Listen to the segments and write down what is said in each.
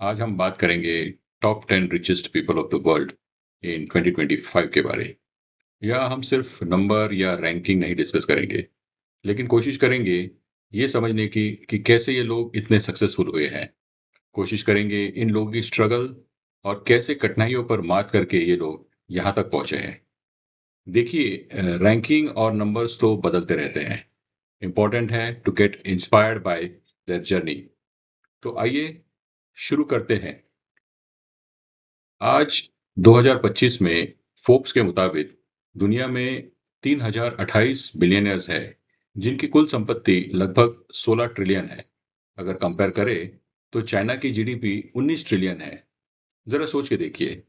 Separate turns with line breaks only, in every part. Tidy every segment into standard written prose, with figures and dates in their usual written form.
आज हम बात करेंगे top 10 richest people of the world in 2025 के बारे। या हम सिर्फ नंबर या रैंकिंग नहीं डिस्कस करेंगे, लेकिन कोशिश करेंगे ये समझने की कि कैसे ये लोग इतने सक्सेसफुल हुए हैं। कोशिश करेंगे इन लोगों की स्ट्रगल और कैसे कठिनाइयों पर मात करके ये लोग यहाँ तक पहुंचे हैं। देखिए, रैंकिंग और नंबर्स तो बदलते रहते हैं। इंपॉर्टेंट है to get inspired by their journey. तो आइए शुरू करते हैं। आज 2025 में फोर्ब्स के मुताबिक दुनिया में 3028 बिलियनर्स है, जिनकी कुल संपत्ति लगभग 16 ट्रिलियन है। अगर कंपेयर करें तो चाइना की जीडीपी 19 ट्रिलियन है। जरा सोच के देखिए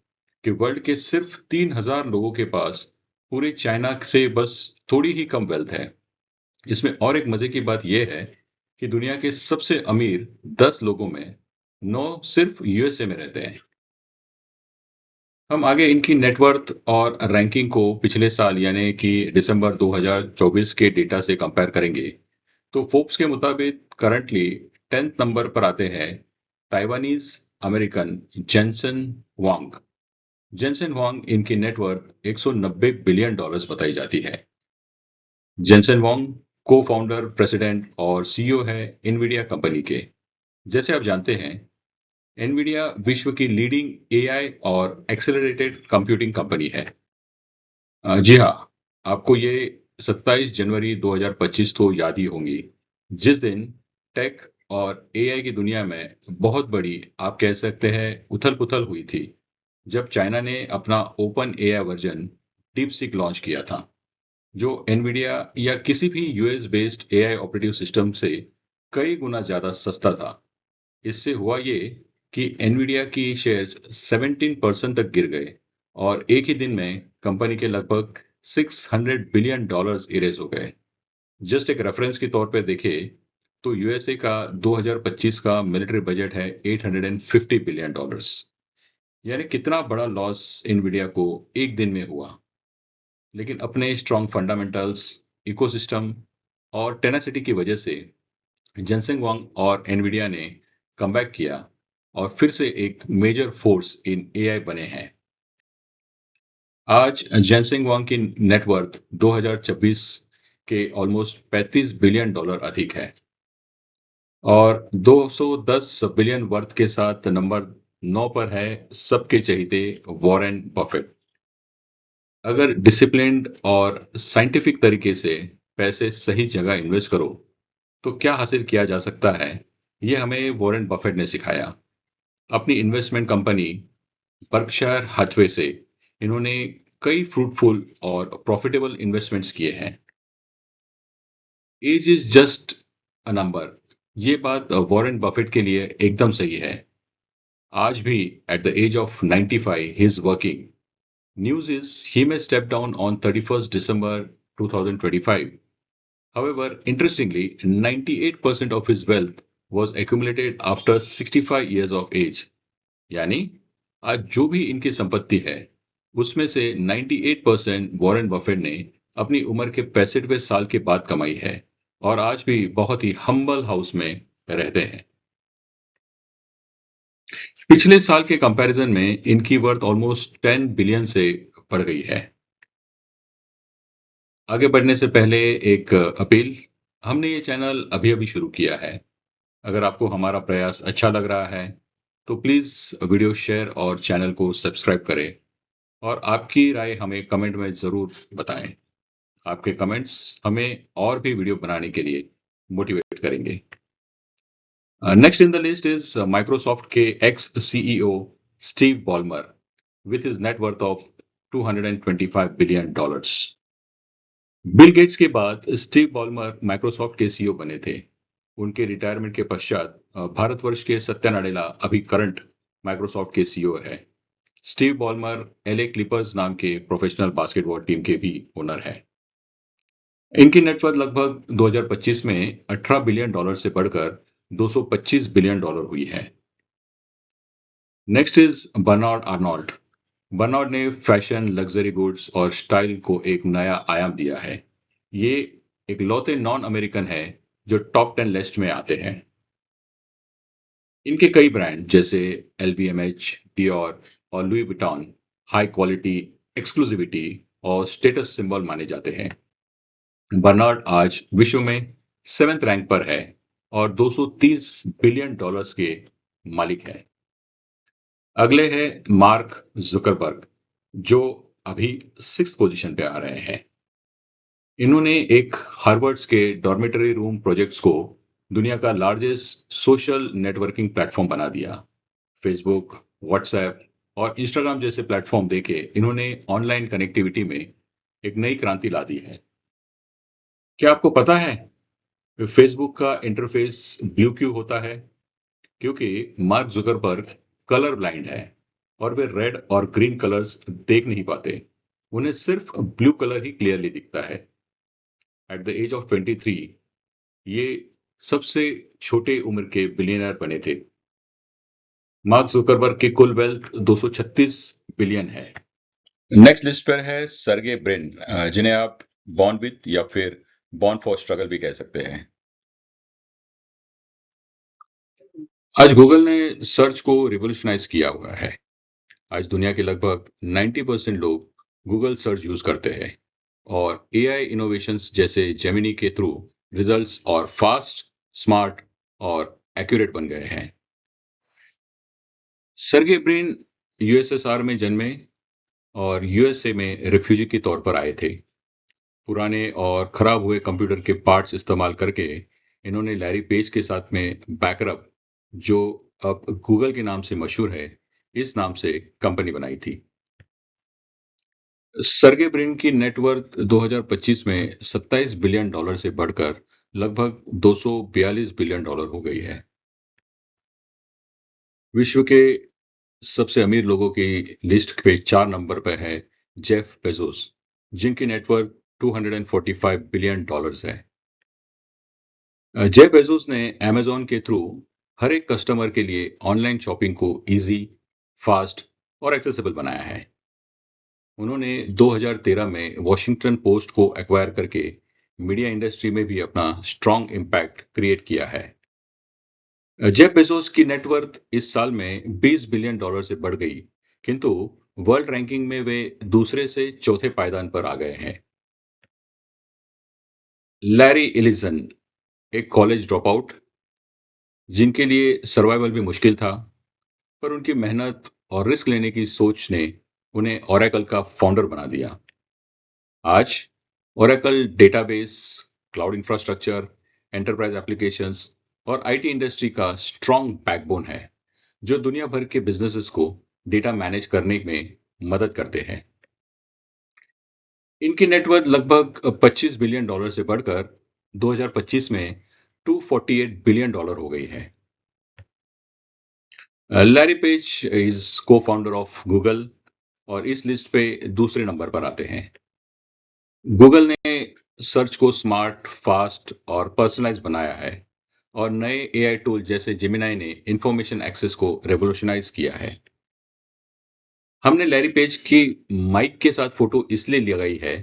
कि वर्ल्ड के सिर्फ 3000 लोगों के पास पूरे चाइना से बस थोड़ी ही कम वेल्थ है। इसमें और एक मजे की बात यह है कि दुनिया के सबसे अमीर 10 लोगों में 9 सिर्फ यूएसए में रहते हैं। हम आगे इनकी नेटवर्थ और रैंकिंग को पिछले साल यानी कि दिसंबर 2024 के डेटा से कंपेयर करेंगे। तो फोर्ब्स के मुताबिक करंटली 10th नंबर पर आते हैं ताइवानीज अमेरिकन जेनसन वांग। जेनसन वांग इनकी नेटवर्थ 190 बिलियन डॉलर्स बताई जाती है। जेनसन वांग को फाउंडर, प्रेसिडेंट और सीईओ है इनवीडिया कंपनी के। जैसे आप जानते हैं, एनवीडिया विश्व की लीडिंग एआई और एक्सेलरेटेड कंप्यूटिंग कंपनी है। जी हाँ, आपको ये 27 जनवरी 2025 तो याद ही होंगी, जिस दिन टेक और एआई की दुनिया में बहुत बड़ी, आप कह सकते हैं, उथल-पुथल हुई थी, जब चाइना ने अपना open AI version deep seek launch किया था, जो एनवीडिया या किसी भी US based AI operative system से कई गुना ज्यादा सस्ता था। इससे हुआ ये कि एनवीडिया की शेयर्स 17% तक गिर गए और एक ही दिन में कंपनी के लगभग 600 बिलियन डॉलर्स इरेज हो गए। जस्ट एक रेफरेंस के तौर पे देखें तो यूएसए का 2025 का मिलिट्री बजट है 850 बिलियन डॉलर्स। यानी कितना बड़ा लॉस एनवीडिया को एक दिन में हुआ। लेकिन अपने स्ट्रॉन्ग फंडामेंटल्स, इकोसिस्टम और टेनासिटी की वजह से जेनसेंग वांग और एनवीडिया ने कमबैक किया और फिर से एक मेजर फोर्स इन एआई बने हैं। आज जेनसेंग वांग की नेटवर्थ 2026 के ऑलमोस्ट 35 बिलियन डॉलर अधिक है और 210 बिलियन वर्थ के साथ नंबर 9 पर है सबके चहीते वॉरेन बफेट। अगर डिसिप्लिन्ड और साइंटिफिक तरीके से पैसे सही जगह इन्वेस्ट करो तो क्या हासिल किया जा सकता है, ये हमें वॉरेन बफेट ने सिखाया। अपनी इन्वेस्टमेंट कंपनी बर्कशायर हाथवे से इन्होंने कई फ्रूटफुल और प्रॉफिटेबल इन्वेस्टमेंट्स किए हैं। Age is just a number, ये बात वॉरेन बफेट के लिए एकदम सही है। आज भी at the age of 95 he is working. News is he may step down on 31st December 2025. However, interestingly, 98% of his wealth was accumulated after 65 years of age. यानी आज जो भी इनकी संपत्ति है, उसमें से 98% वॉरेन बफेट ने अपनी उम्र के 65वें साल के बाद कमाई है और आज भी बहुत ही हम्बल हाउस में रहते हैं। पिछले साल के कंपैरिजन में इनकी वर्थ ऑलमोस्ट 10 बिलियन से बढ़ गई है। आगे बढ़ने से पहले एक अपील, हमने ये चैनल अभी अभी शुरू किया है। अगर आपको हमारा प्रयास अच्छा लग रहा है तो प्लीज वीडियो शेयर और चैनल को सब्सक्राइब करें और आपकी राय हमें कमेंट में जरूर बताएं। आपके कमेंट्स हमें और भी वीडियो बनाने के लिए मोटिवेट करेंगे। Next in the list is Microsoft के ex CEO Steve Ballmer with his net worth of 225 billion dollars. Bill Gates के बाद स्टीव बॉलमर माइक्रोसॉफ्ट के सीईओ बने थे। उनके रिटायरमेंट के पश्चात भारतवर्ष के सत्या नाडेला अभी करंट माइक्रोसॉफ्ट के सीईओ है। स्टीव बॉलमर एलए क्लिपर्स नाम के प्रोफेशनल बास्केटबॉल टीम के भी ओनर हैं। इनकी नेटवर्थ लगभग 2025 में 18 बिलियन डॉलर से बढ़कर 225 बिलियन डॉलर हुई है। Next is Bernard Arnault. Bernard ने फैशन, लग्जरी गुड्स और स्टाइल को एक नया आयाम दिया है। ये एक लौते नॉन अमेरिकन है जो टॉप 10 लिस्ट में आते हैं। इनके कई ब्रांड जैसे LVMH, डियोर और Louis Vuitton high quality, exclusivity और स्टेटस सिंबल माने जाते हैं। बर्नार्ड आज विश्व में 7th रैंक पर है और 230 बिलियन डॉलर्स के मालिक है। अगले हैं मार्क जुकरबर्ग, जो अभी 6th पोजीशन पे आ रहे हैं। इन्होंने एक हार्वर्ड्स के डॉर्मेटरी रूम प्रोजेक्ट्स को दुनिया का लार्जेस्ट सोशल नेटवर्किंग प्लेटफॉर्म बना दिया। फेसबुक, व्हाट्सएप और इंस्टाग्राम जैसे प्लेटफॉर्म देके इन्होंने ऑनलाइन कनेक्टिविटी में एक नई क्रांति ला दी है। क्या आपको पता है फेसबुक का इंटरफेस ब्लू क्यों होता है? क्योंकि मार्क जुकरबर्ग कलर ब्लाइंड है और वे रेड और ग्रीन कलर्स देख नहीं पाते। उन्हें सिर्फ ब्लू कलर ही क्लियरली दिखता है। एट द एज ऑफ 23 ये सबसे छोटे उम्र के बिलियनर बने थे। मार्क जुकरबर्ग की कुल वेल्थ 236 बिलियन है। नेक्स्ट लिस्ट पर है सर्गे ब्रिन, जिन्हें आप बॉर्न विथ या फिर बॉर्न फॉर स्ट्रगल भी कह सकते हैं। आज गूगल ने सर्च को रिवोल्यूशनाइज किया हुआ है। आज दुनिया के लगभग 90% लोग गूगल सर्च यूज करते हैं और एआई इनोवेशंस जैसे जेमिनी के थ्रू रिजल्ट्स और फास्ट, स्मार्ट और एक्यूरेट बन गए हैं। सर्गे ब्रिन यूएसएसआर में जन्मे और यूएसए में रिफ्यूजी के तौर पर आए थे। पुराने और खराब हुए कंप्यूटर के पार्ट्स इस्तेमाल करके इन्होंने लैरी पेज के साथ में बैकअप, जो अब गूगल के नाम से मशहूर है, इस नाम से कंपनी बनाई थी। सर्गे ब्रिन की नेटवर्थ 2025 में 27 बिलियन डॉलर से बढ़कर लगभग 242 बिलियन डॉलर हो गई है। विश्व के सबसे अमीर लोगों की लिस्ट पे 4 नंबर पर है जेफ बेजोस, जिनकी नेटवर्थ 245 बिलियन डॉलर्स है। जेफ बेजोस ने अमेजॉन के थ्रू हर एक कस्टमर के लिए ऑनलाइन शॉपिंग को इजी, फास्ट और एक्सेसिबल बनाया है। उन्होंने 2013 में वॉशिंगटन पोस्ट को एक्वायर करके मीडिया इंडस्ट्री में भी अपना स्ट्रॉन्ग इम्पैक्ट क्रिएट किया है। जेफ बेजोस की नेटवर्थ इस साल में 20 बिलियन डॉलर से बढ़ गई, किंतु वर्ल्ड रैंकिंग में वे दूसरे से चौथे पायदान पर आ गए हैं। लैरी एलिसन, एक कॉलेज ड्रॉप आउट जिनके लिए सर्वाइवल भी मुश्किल था, पर उनकी मेहनत और रिस्क लेने की सोच ने उन्हें ओरेकल का फाउंडर बना दिया। आज Oracle database, cloud infrastructure, enterprise applications और आईटी इंडस्ट्री का स्ट्रॉन्ग बैकबोन है, जो दुनिया भर के बिजनेसेस को डेटा मैनेज करने में मदद करते हैं। इनकी नेटवर्थ लगभग 25 बिलियन डॉलर से बढ़कर 2025 में 248 बिलियन डॉलर हो गई है। लैरी पेज इज को फाउंडर ऑफ गूगल और इस लिस्ट पे दूसरे नंबर पर आते हैं। गूगल ने सर्च को स्मार्ट, फास्ट और पर्सनलाइज बनाया है और नए एआई टूल जैसे जेमिनाई ने इंफॉर्मेशन एक्सेस को रेवोल्यूशनाइज किया है। हमने लैरी पेज की माइक के साथ फोटो इसलिए लगाई है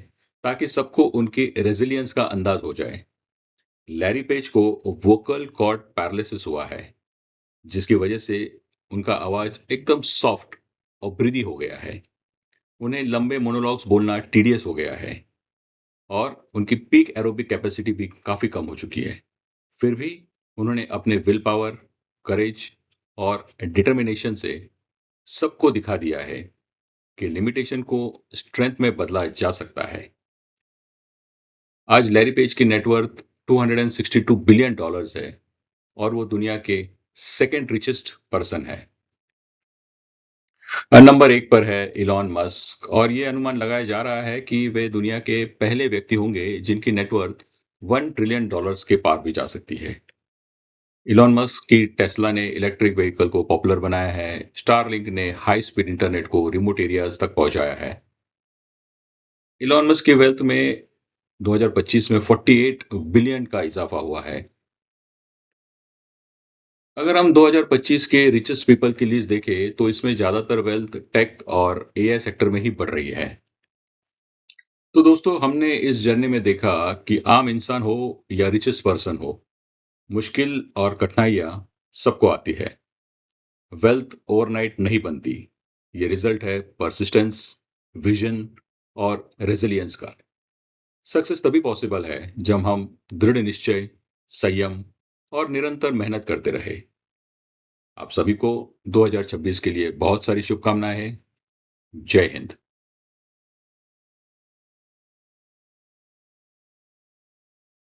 ताकि सबको उनकी रेजिलियंस का अंदाज हो जाए। लैरी पेज को वोकल कॉर्ड पैरालिसिस हुआ है, जिसकी वजह से उनका आवाज एकदम सॉफ्ट और ब्रीदी हो गया है। उन्हें लंबे मोनोलॉग्स बोलना टीडियस हो गया है और उनकी पीक एरोबिक कैपेसिटी भी काफी कम हो चुकी है। फिर भी उन्होंने अपने विल पावर, करेज और डिटर्मिनेशन से सबको दिखा दिया है कि लिमिटेशन को स्ट्रेंथ में बदला जा सकता है। आज लैरी पेज की नेटवर्थ 262 बिलियन डॉलर्स है और वो दुनिया के सेकेंड रिचेस्ट पर्सन है। नंबर 1 पर है इलॉन मस्क और ये अनुमान लगाया जा रहा है कि वे दुनिया के पहले व्यक्ति होंगे जिनकी नेटवर्थ 1 ट्रिलियन डॉलर्स के पार भी जा सकती है। इलॉन मस्क की टेस्ला ने इलेक्ट्रिक व्हीकल को पॉपुलर बनाया है। स्टारलिंक ने हाई स्पीड इंटरनेट को रिमोट एरियाज तक पहुंचाया है। इलॉन मस्क की वेल्थ में 2025 में 48 बिलियन का इजाफा हुआ है। अगर हम 2025 के रिचेस्ट पीपल की लिस्ट देखें तो इसमें ज्यादातर वेल्थ टेक और एआई सेक्टर में ही बढ़ रही है। तो दोस्तों, हमने इस जर्नी में देखा कि आम इंसान हो या रिचेस्ट पर्सन हो, मुश्किल और कठिनाइयां सबको आती है। वेल्थ ओवरनाइट नहीं बनती। ये रिजल्ट है परसिस्टेंस, विजन और रेजिलियंस का। सक्सेस तभी पॉसिबल है जब हम दृढ़ निश्चय, संयम और निरंतर मेहनत करते रहे। आप सभी को 2026 के लिए बहुत सारी शुभकामनाएं हैं। जय हिंद।